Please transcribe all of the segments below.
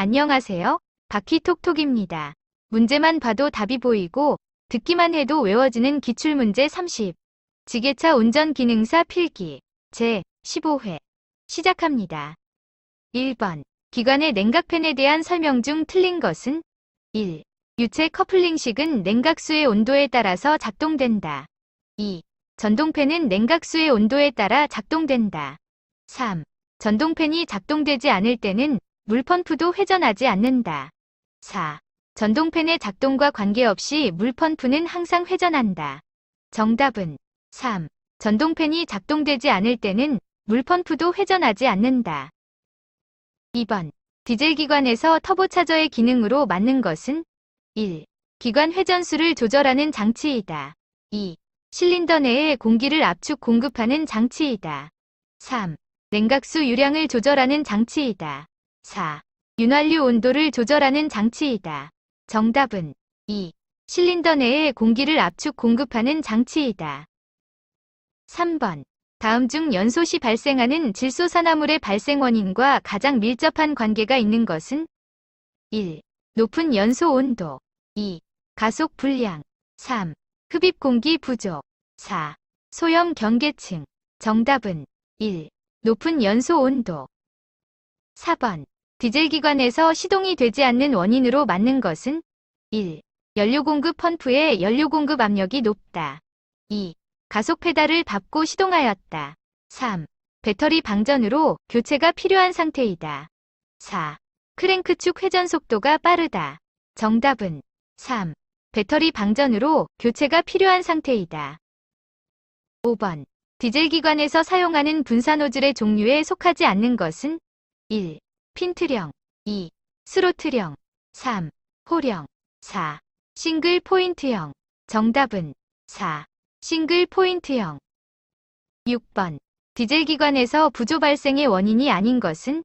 안녕하세요. 바퀴톡톡입니다. 문제만 봐도 답이 보이고 듣기만 해도 외워지는 기출문제 30. 지게차 운전기능사 필기 제 15회 시작합니다. 1번. 기관의 냉각팬에 대한 설명 중 틀린 것은 1. 유체 커플링식은 냉각수의 온도에 따라서 작동된다. 2. 전동팬은 냉각수의 온도에 따라 작동된다. 3. 전동팬이 작동되지 않을 때는 물펌프도 회전하지 않는다. 4. 전동팬의 작동과 관계없이 물펌프는 항상 회전한다. 정답은 3. 전동팬이 작동되지 않을 때는 물펌프도 회전하지 않는다. 2번. 디젤 기관에서 터보차저의 기능으로 맞는 것은 1. 기관 회전수를 조절하는 장치이다. 2. 실린더 내에 공기를 압축 공급하는 장치이다. 3. 냉각수 유량을 조절하는 장치이다. 4. 윤활유 온도를 조절하는 장치이다. 정답은 2. 실린더 내에 공기를 압축 공급하는 장치이다. 3번. 다음 중 연소 시 발생하는 질소산화물의 발생 원인과 가장 밀접한 관계가 있는 것은 1. 높은 연소 온도 2. 가속 불량 3. 흡입 공기 부족 4. 소염 경계층 정답은 1. 높은 연소 온도 4번. 디젤 기관에서 시동이 되지 않는 원인으로 맞는 것은 1. 연료 공급 펌프의 연료 공급 압력이 높다. 2. 가속 페달을 밟고 시동하였다. 3. 배터리 방전으로 교체가 필요한 상태이다. 4. 크랭크 축 회전 속도가 빠르다. 정답은 3. 배터리 방전으로 교체가 필요한 상태이다. 5번. 디젤 기관에서 사용하는 분사 노즐의 종류에 속하지 않는 것은 1. 핀트령 2. 스로틀형 3. 홀형 4. 싱글 포인트형 정답은 4. 싱글 포인트형 6번. 디젤 기관에서 부조 발생의 원인이 아닌 것은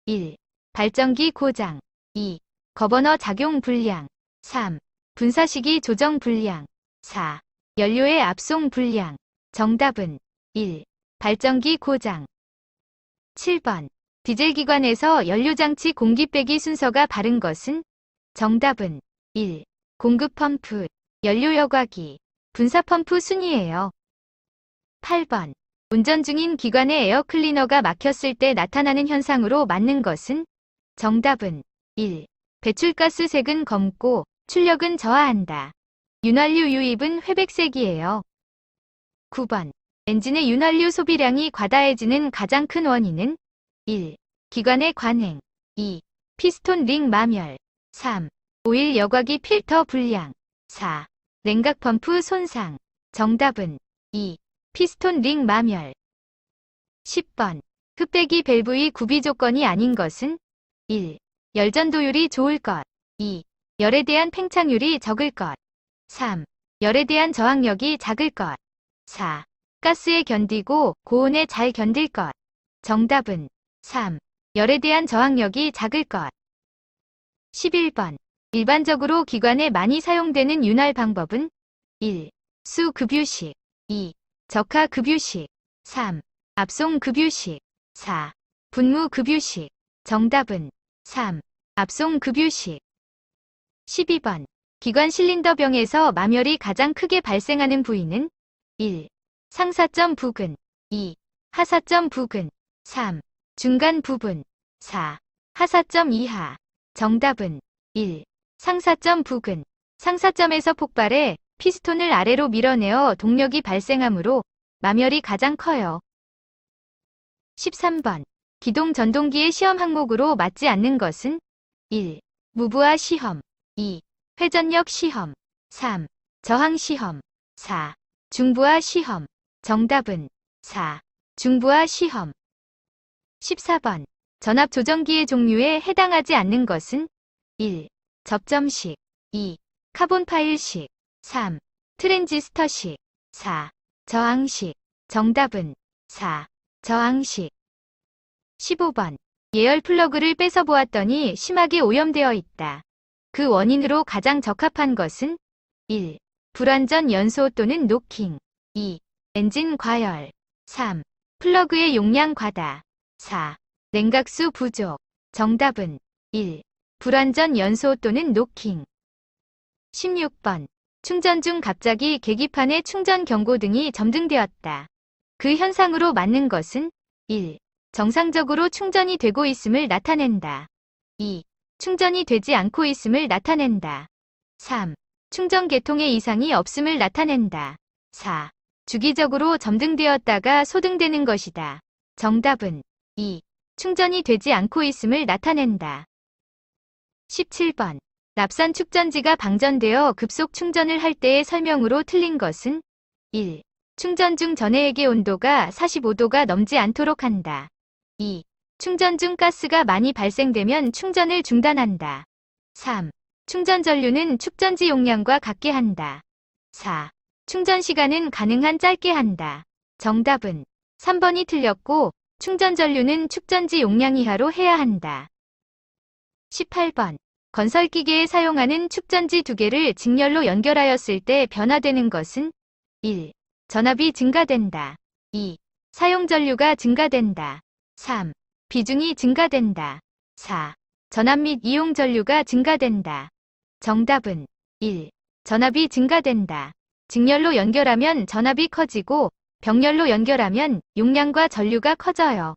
1. 발전기 고장 2. 거버너 작용 불량 3. 분사시기 조정 불량 4. 연료의 압송 불량 정답은 1. 발전기 고장 7번. 디젤 기관에서 연료장치 공기 빼기 순서가 바른 것은 정답은 1. 공급 펌프, 연료 여과기, 분사 펌프 순이에요. 8번. 운전 중인 기관의 에어 클리너가 막혔을 때 나타나는 현상으로 맞는 것은 정답은 1. 배출가스 색은 검고 출력은 저하한다. 윤활유 유입은 회백색이에요. 9번. 엔진의 윤활유 소비량이 과다해지는 가장 큰 원인은 1. 기관의 관행 2. 피스톤 링 마멸 3. 오일 여과기 필터 불량 4. 냉각 펌프 손상 정답은 2. 피스톤 링 마멸 10번. 흡배기 밸브의 구비 조건이 아닌 것은 1. 열전도율이 좋을 것 2. 열에 대한 팽창률이 적을 것 3. 열에 대한 저항력이 작을 것 4. 가스에 견디고 고온에 잘 견딜 것 정답은 3. 열에 대한 저항력이 작을 것 11번. 일반적으로 기관에 많이 사용되는 윤활 방법은 1. 수급유식 2. 적하급유식 3. 압송급유식 4. 분무급유식 정답은 3. 압송급유식 12번. 기관 실린더병에서 마멸이 가장 크게 발생하는 부위는 1. 상사점 부근 2. 하사점 부근 3. 중간 부분 4. 하사점 이하 정답은 1. 상사점 부근 상사점에서 폭발해 피스톤을 아래로 밀어내어 동력이 발생하므로 마멸이 가장 커요. 13번. 기동 전동기의 시험 항목으로 맞지 않는 것은 1. 무브화 시험 2. 회전력 시험 3. 저항 시험 4. 중부하 시험 정답은 4. 중부하 시험 14번. 전압 조정기의 종류에 해당하지 않는 것은 1. 접점식 2. 카본 파일식 3. 트랜지스터식 4. 저항식 정답은 4. 저항식 15번. 예열 플러그를 뺏어 보았더니 심하게 오염되어 있다. 그 원인으로 가장 적합한 것은 1. 불완전 연소 또는 노킹 2. 엔진 과열 3. 플러그의 용량 과다 4. 냉각수 부족 정답은 1. 불완전 연소 또는 노킹. 16번. 충전 중 갑자기 계기판에 충전 경고 등이 점등되었다. 그 현상으로 맞는 것은 1. 정상적으로 충전이 되고 있음을 나타낸다. 2. 충전이 되지 않고 있음을 나타낸다. 3. 충전 계통에 이상이 없음을 나타낸다. 4. 주기적으로 점등되었다가 소등되는 것이다. 정답은 2. 충전이 되지 않고 있음을 나타낸다. 17번. 납산 축전지가 방전되어 급속 충전을 할 때의 설명으로 틀린 것은 1. 충전 중 전해액의 온도가 45도가 넘지 않도록 한다. 2. 충전 중 가스가 많이 발생되면 충전을 중단한다. 3. 충전 전류는 축전지 용량과 같게 한다. 4. 충전 시간은 가능한 짧게 한다. 정답은 3번이 틀렸고 충전 전류는 축전지 용량 이하로 해야 한다. 18번. 건설기계에 사용하는 축전지 2개를 직렬로 연결하였을 때 변화되는 것은 1. 전압이 증가된다. 2. 사용 전류가 증가된다. 3. 비중이 증가된다. 4. 전압 및 이용 전류가 증가된다. 정답은 1. 전압이 증가된다. 직렬로 연결하면 전압이 커지고 병렬로 연결하면 용량과 전류가 커져요.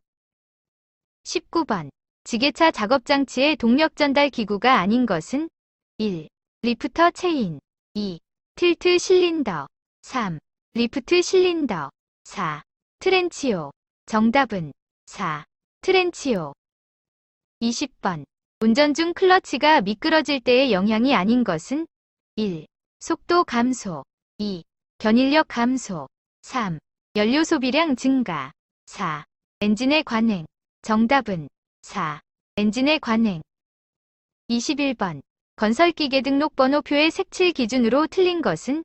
19번. 지게차 작업장치의 동력 전달 기구가 아닌 것은 1. 리프터 체인. 2. 틸트 실린더. 3. 리프트 실린더. 4. 트렌치오. 정답은 4. 트렌치오. 20번. 운전 중 클러치가 미끄러질 때의 영향이 아닌 것은 1. 속도 감소. 2. 견인력 감소. 3. 연료 소비량 증가. 4. 엔진의 관행. 정답은 4. 엔진의 관행. 21번. 건설기계 등록번호표의 색칠 기준으로 틀린 것은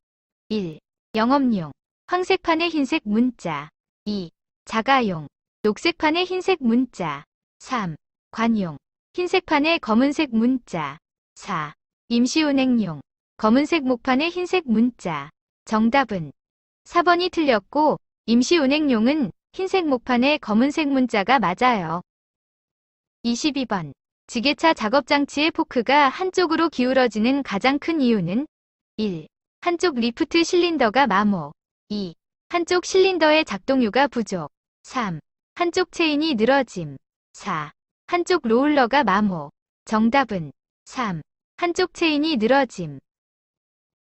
1. 영업용. 황색판의 흰색 문자. 2. 자가용. 녹색판의 흰색 문자. 3. 관용. 흰색판의 검은색 문자. 4. 임시운행용. 검은색 목판의 흰색 문자. 정답은 4번이 틀렸고 임시운행용은 흰색 목판의 검은색 문자가 맞아요. 22번. 지게차 작업장치의 포크가 한쪽으로 기울어지는 가장 큰 이유는 1. 한쪽 리프트 실린더가 마모. 2. 한쪽 실린더의 작동유가 부족. 3. 한쪽 체인이 늘어짐. 4. 한쪽 로울러가 마모. 정답은 3. 한쪽 체인이 늘어짐.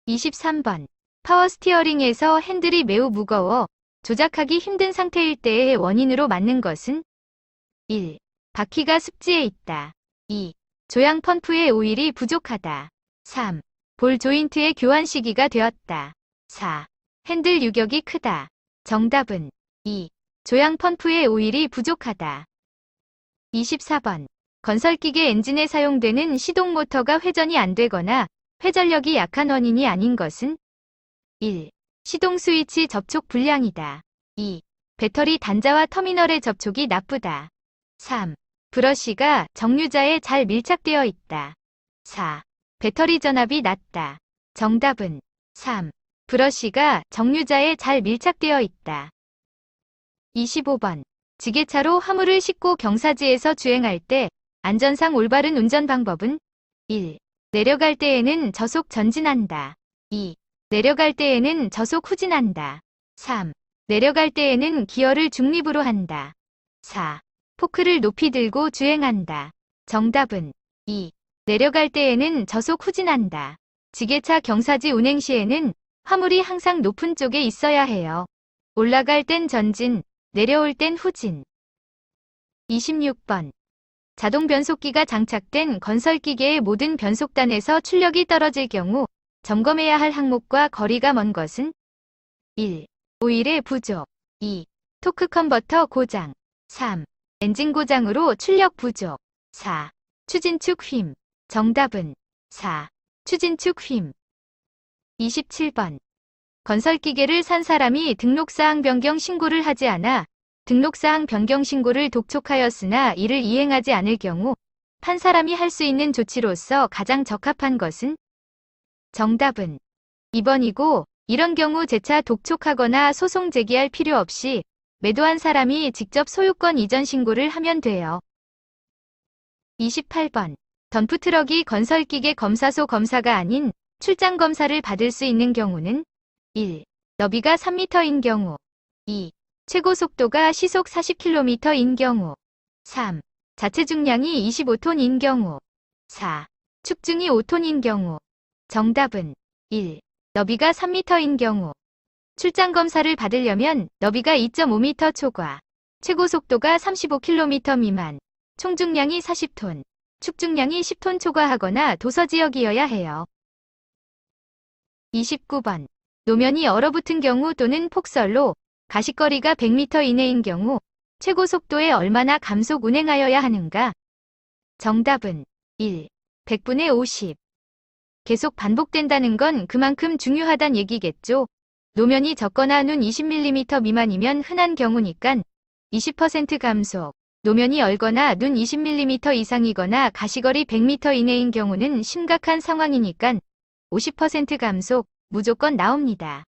23번. 파워 스티어링에서 핸들이 매우 무거워 조작하기 힘든 상태일 때의 원인으로 맞는 것은 1. 바퀴가 습지에 있다. 2. 조향 펌프의 오일이 부족하다. 3. 볼 조인트의 교환 시기가 되었다. 4. 핸들 유격이 크다. 정답은 2. 조향 펌프의 오일이 부족하다. 24번. 건설기계 엔진에 사용되는 시동 모터가 회전이 안 되거나 회전력이 약한 원인이 아닌 것은 1. 시동 스위치 접촉 불량이다. 2. 배터리 단자와 터미널의 접촉이 나쁘다. 3. 브러쉬가 정류자에 잘 밀착되어 있다. 4. 배터리 전압이 낮다. 정답은 3. 브러쉬가 정류자에 잘 밀착되어 있다. 25번. 지게차로 화물을 싣고 경사지에서 주행할 때 안전상 올바른 운전 방법은 1. 내려갈 때에는 저속 전진한다. 2. 내려갈 때에는 저속 후진한다. 3. 내려갈 때에는 기어를 중립으로 한다. 4. 포크를 높이 들고 주행한다. 정답은 2. 내려갈 때에는 저속 후진한다. 지게차 경사지 운행 시에는 화물이 항상 높은 쪽에 있어야 해요. 올라갈 땐 전진, 내려올 땐 후진. 26번. 자동 변속기가 장착된 건설기계의 모든 변속단에서 출력이 떨어질 경우 점검해야 할 항목과 거리가 먼 것은 1. 오일의 부족. 2. 토크 컨버터 고장. 3. 엔진 고장으로 출력 부족. 4. 추진축 휨. 정답은 4. 추진축 휨. 27번. 건설기계를 산 사람이 등록사항 변경 신고를 하지 않아 등록사항 변경 신고를 독촉하였으나 이를 이행하지 않을 경우 판 사람이 할 수 있는 조치로서 가장 적합한 것은 정답은 2번이고 이런 경우 재차 독촉하거나 소송 제기할 필요 없이 매도한 사람이 직접 소유권 이전 신고를 하면 돼요. 28번. 덤프트럭이 건설기계 검사소 검사가 아닌 출장 검사를 받을 수 있는 경우는 1. 너비가 3m인 경우 2. 최고 속도가 시속 40km인 경우 3. 자체 중량이 25톤인 경우 4. 축중이 5톤인 경우 정답은 1. 너비가 3m인 경우 출장 검사를 받으려면 너비가 2.5m 초과, 최고 속도가 35km 미만, 총 중량이 40톤, 축중량이 10톤 초과하거나 도서지역이어야 해요. 29번. 노면이 얼어붙은 경우 또는 폭설로 가시거리가 100m 이내인 경우 최고 속도에 얼마나 감속 운행하여야 하는가? 정답은 1. 100분의 50. 계속 반복된다는 건 그만큼 중요하단 얘기겠죠. 노면이 젖거나 눈 20mm 미만이면 흔한 경우니깐 20% 감속, 노면이 얼거나 눈 20mm 이상이거나 가시거리 100m 이내인 경우는 심각한 상황이니깐 50% 감속 무조건 나옵니다.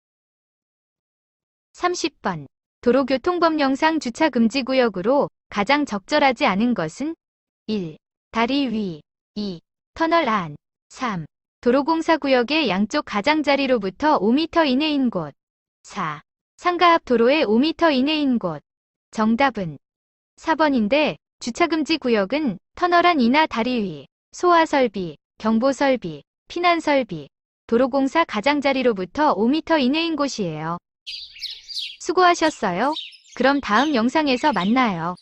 30번. 도로교통법령상 주차금지구역으로 가장 적절하지 않은 것은 1. 다리 위 2. 터널 안 3. 도로공사구역의 양쪽 가장자리로부터 5m 이내인 곳 4. 상가 앞 도로의 5m 이내인 곳 정답은 4번인데 주차금지 구역은 터널 안이나 다리 위, 소화설비, 경보설비, 피난설비, 도로공사 가장자리로부터 5m 이내인 곳이에요. 수고하셨어요. 그럼 다음 영상에서 만나요.